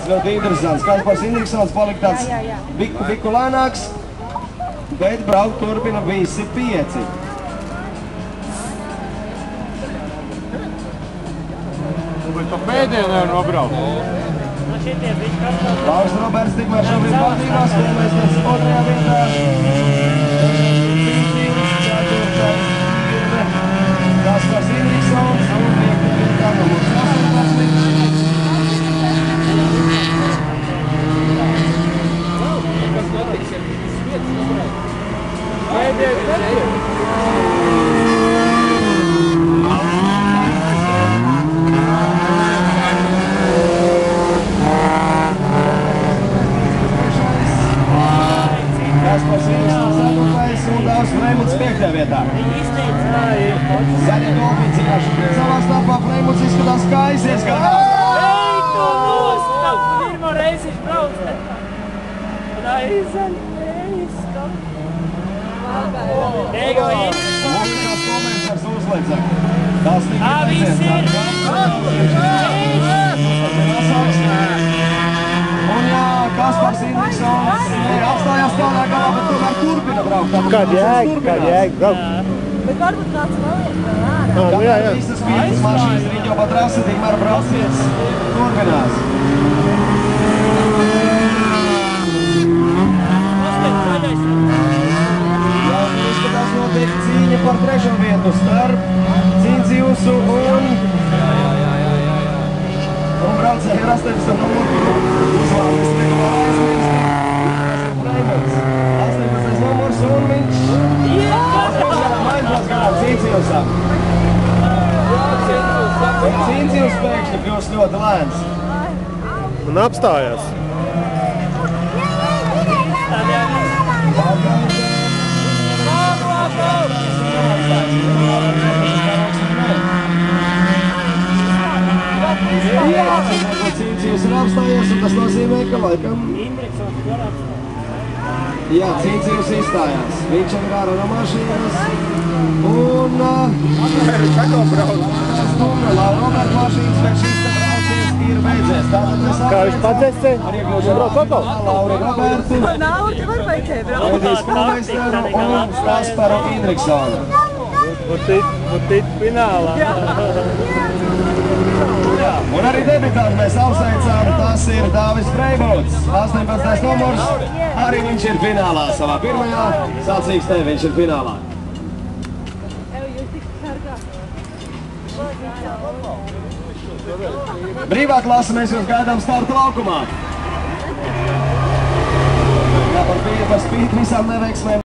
ļoti interesants. Kaspars Indriksons palika tāds biku lēnāks, bet braukt turpina visi 5. Bet pa pēdējo nevar nobraukt. Lauris Roberts tikmēr šobrīd pārdīvās, Kulmēsters 2. vietā. Kaspars Indriksons un 5. vietā numurs 18. Kaspars Indriksons 4. un Dāvis Freimuts 5. vietā. Zaļie golfi cīnās savā starpā, Freimuts izskatās kā aizies garā. Ej, tu nostāv! Pirmo reizi brauc, un aizan, stop. Ego Indriksons. Lūkās komentārs uzliecam. Tas tika Viss ir! Un jā, Kaspars Indriksons apstājās tādā galā, bet tomēr turpina braukt. Kāda jēga? Bet varbūt kāds vēl ir vēl ārā. Kamēr visas 5 mašīnas riņķo pa trasi, tikmēr brauciens turpinās. Jā, izskatās notiek cīņa par 3. vietu starp Cindziusu un braucēju ar 18. numuru. Uzvārdas regulārais Freimuts. 18. numurs un viņš aizbrauc garām Cindziusam. Cindzius pēkšņi kļūst ļoti lēns. Un apstājās. Cindzius ir apstājies, un tas nozīmē, ka laikam... Jā, Cindzius izstājās. Viņš ir ārā no mašīnas. Un... Roberta mašīnas, bet šis te brauciens ir beidzies. Kā viņš pateica? Brauc atkal? Lauri Robertu, Nauri, var vajadzēja braukt. Edijs Kulmeisteru un Kasparu Indriksonu. Būt finālā. Un arī debitantu mēs apsveicām, tas ir Dāvis Freimuts, 18. numurs, arī viņš ir finālā savā pirmajā sacīkstē, viņš ir finālā. Brīvā klase mēs jūs gaidām starta laukumā. Jā, par spīti visām neveiksmēm.